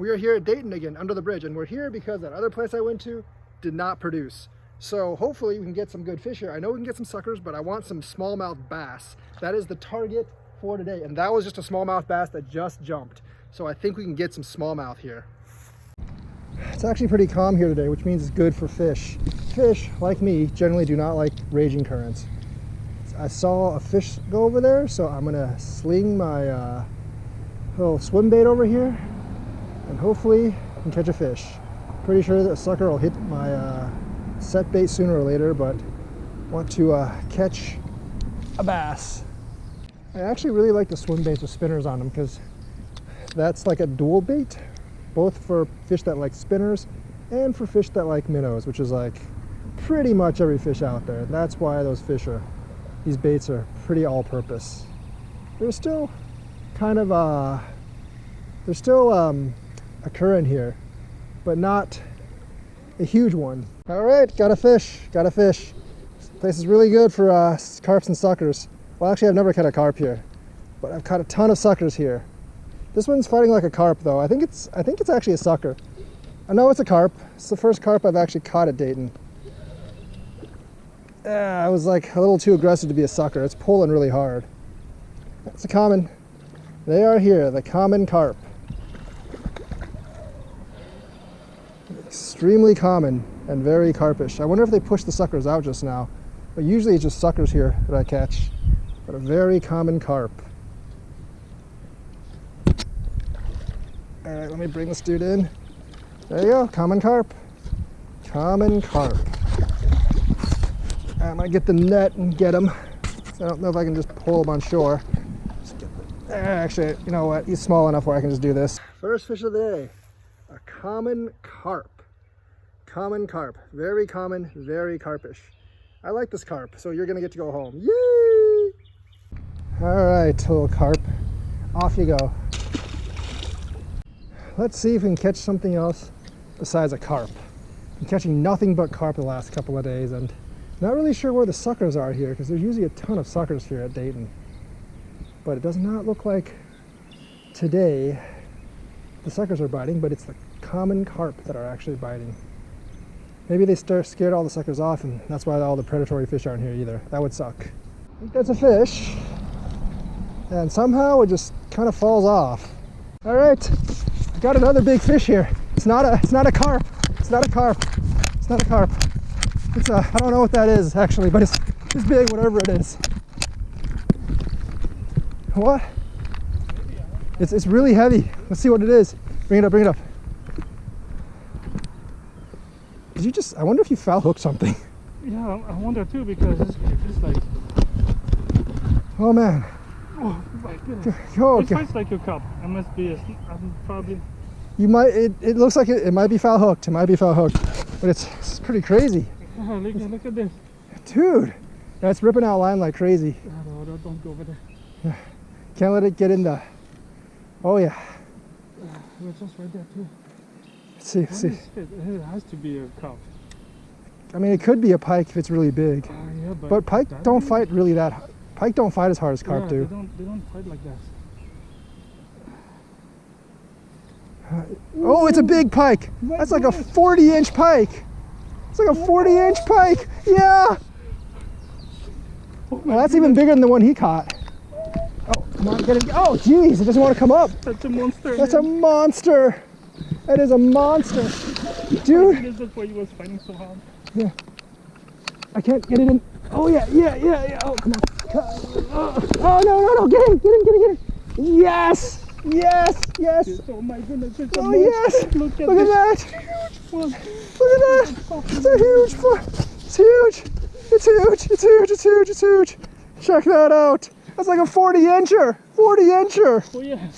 we are here at Dayton again, under the bridge, and we're here because that other place I went to did not produce. So hopefully we can get some good fish here. I know we can get some suckers, but I want some smallmouth bass. That is the target for today, and that was just a smallmouth bass that just jumped. So I think we can get some smallmouth here. It's actually pretty calm here today, which means it's good for fish. Fish, like me, generally do not like raging currents. I saw a fish go over there, so I'm gonna sling my little swim bait over here, and hopefully I can catch a fish. Pretty sure that a sucker will hit my set bait sooner or later, but want to catch a bass. I actually really like the swim baits with spinners on them because that's like a dual bait, both for fish that like spinners and for fish that like minnows, which is like pretty much every fish out there. That's why these baits are pretty all-purpose. There's still kind of a current here, but not a huge one. All right, got a fish. This place is really good for carps and suckers. Well, actually, I've never caught a carp here, but I've caught a ton of suckers here. This one's fighting like a carp, though. I think it's actually a sucker. I know it's a carp. It's the first carp I've actually caught at Dayton. I was like a little too aggressive to be a sucker. It's pulling really hard. It's a common. They are here, the common carp. Extremely common and very carpish. I wonder if they pushed the suckers out just now. But usually it's just suckers here that I catch. But a very common carp. All right, let me bring this dude in. There you go, common carp. Common carp. I might get the net and get him. So I don't know if I can just pull him on shore. Actually, you know what? He's small enough where I can just do this. First fish of the day, a common carp. Common carp, very common, very carpish. I like this carp, so you're gonna get to go home. Yay! All right, little carp, off you go. Let's see if we can catch something else besides a carp. I'm catching nothing but carp the last couple of days, and not really sure where the suckers are here because there's usually a ton of suckers here at Dayton. But it does not look like today the suckers are biting, but it's the common carp that are actually biting. Maybe they scared all the suckers off, and that's why all the predatory fish aren't here either. That would suck. I think that's a fish, and somehow it just kind of falls off. All right, I got another big fish here. It's not a carp. It's not a carp. It's not a carp. I don't know what that is actually, but it's big, whatever it is. What? It's really heavy. Let's see what it is. Bring it up. Did you just, I wonder if you foul hooked something. Yeah, I wonder too, because it's like... Oh man. Oh my goodness. Oh, it fights like a carp. I must be, I'm probably... You might, it looks like it might be foul hooked. But it's pretty crazy. Oh, look at this. Dude, that's ripping out line like crazy. No, don't go over there. Yeah. Can't let it get in the... Oh yeah. It's just right there too. Let's see. It has to be a carp. I mean, it could be a pike if it's really big. Yeah, but pike don't fight really that... Pike don't fight as hard as carp do. They don't fight like that. Oh, it's a big pike. That's like a 40-inch pike. It's like a 40-inch pike. Yeah. Well, that's even bigger than the one he caught. Oh, come on, get it. Oh, geez, it doesn't want to come up. That's a monster. That's a monster. That is a monster. Dude. That's why he was fighting so hard. Yeah. I can't get it in. Oh, yeah. Oh, come on. Oh, no. Get in. Yes. Oh my goodness, it's oh yes! Look at that! Look at that! It's a huge fish! It's huge! Check that out! That's like a 40-incher! Oh yeah!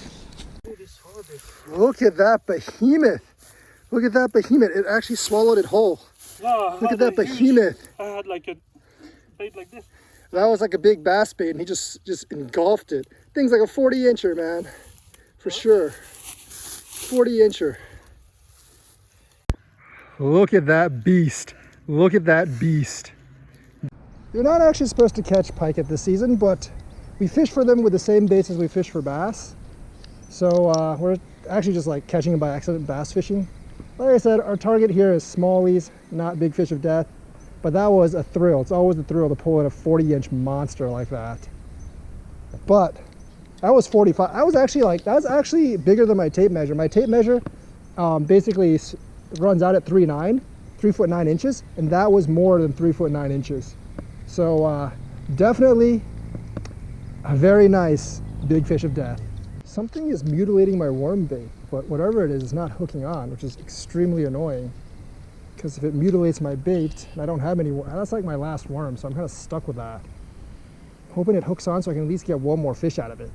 Look at that behemoth! It actually swallowed it whole. Oh, look at that behemoth! I had like a bait like this. That was like a big bass bait, and he just engulfed it. Thing's like a 40-incher, man. For sure. 40-incher. Look at that beast. You're not actually supposed to catch pike at this season, but we fish for them with the same baits as we fish for bass. So we're actually just like catching them by accident bass fishing. Like I said, our target here is smallies, not big fish of death. But that was a thrill. It's always a thrill to pull in a 40-inch monster like that. But that was 45. That was actually bigger than my tape measure. My tape measure basically runs out at 3 foot 9 inches, and that was more than 3 foot 9 inches. So definitely a very nice big fish of death. Something is mutilating my worm bait, but whatever it is not hooking on, which is extremely annoying. Because if it mutilates my bait, and I don't have any, that's like my last worm, so I'm kind of stuck with that. Hoping it hooks on so I can at least get one more fish out of it.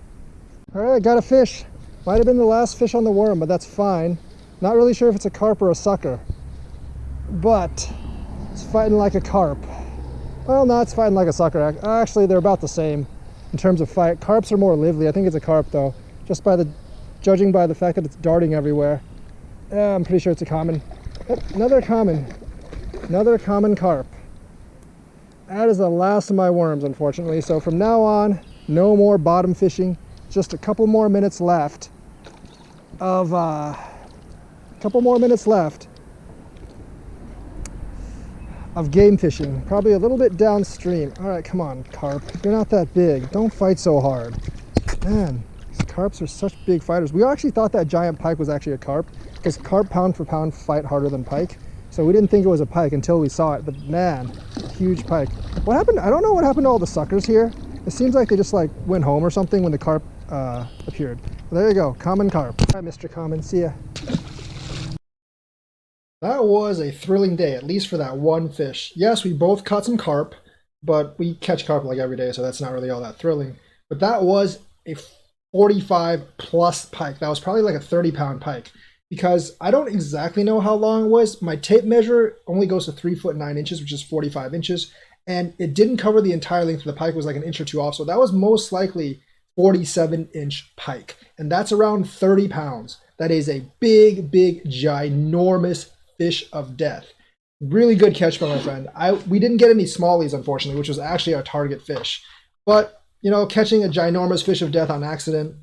All right, got a fish. Might have been the last fish on the worm, but that's fine. Not really sure if it's a carp or a sucker, but it's fighting like a carp. Well, no, it's fighting like a sucker. Actually, they're about the same in terms of fight. Carps are more lively. I think it's a carp though, just judging by the fact that it's darting everywhere. I'm pretty sure it's a common. Another common carp. That is the last of my worms, unfortunately. So from now on, no more bottom fishing. Just a couple more minutes left of game fishing. Probably a little bit downstream. All right, come on, carp. You're not that big. Don't fight so hard. Man, these carps are such big fighters. We actually thought that giant pike was actually a carp, because carp pound for pound fight harder than pike. So we didn't think it was a pike until we saw it, but man, huge pike. What happened? I don't know what happened to all the suckers here. It seems like they just like went home or something when the carp appeared. Well, there you go, common carp. All right, Mr. Common, see ya. That was a thrilling day, at least for that one fish. Yes, we both caught some carp, but we catch carp like every day, so that's not really all that thrilling. But that was a 45 plus pike. That was probably like a 30-pound pike. Because I don't exactly know how long it was. My tape measure only goes to 3 foot 9 inches, which is 45 inches. And it didn't cover the entire length of the pike. It was like an inch or two off. So that was most likely 47-inch pike. And that's around 30 pounds. That is a big, ginormous fish of death. Really good catch by my friend. We didn't get any smallies, unfortunately, which was actually our target fish. But, you know, catching a ginormous fish of death on accident,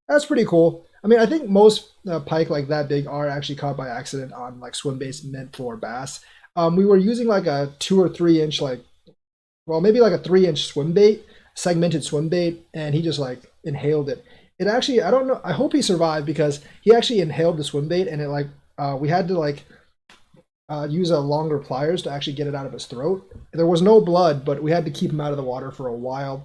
that's pretty cool. I mean, I think most pike like that big are actually caught by accident on like swim baits meant for bass. We were using like a 2 or 3 inch, maybe like a 3-inch swim bait, segmented swim bait, and he just like inhaled it. It actually, I don't know, I hope he survived, because he actually inhaled the swim bait, and it we had to use a longer pliers to actually get it out of his throat. There was no blood, but we had to keep him out of the water for a while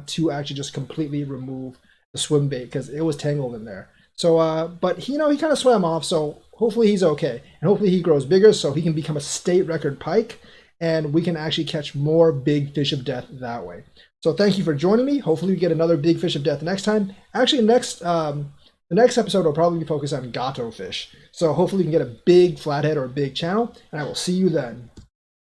to actually just completely remove the swim bait, because it was tangled in there. So, but he kind of swam off, so hopefully he's okay. And hopefully he grows bigger so he can become a state record pike, and we can actually catch more big fish of death that way. So thank you for joining me. Hopefully we get another big fish of death next time. Actually, the next episode will probably be focused on gato fish. So hopefully we can get a big flathead or a big channel, and I will see you then.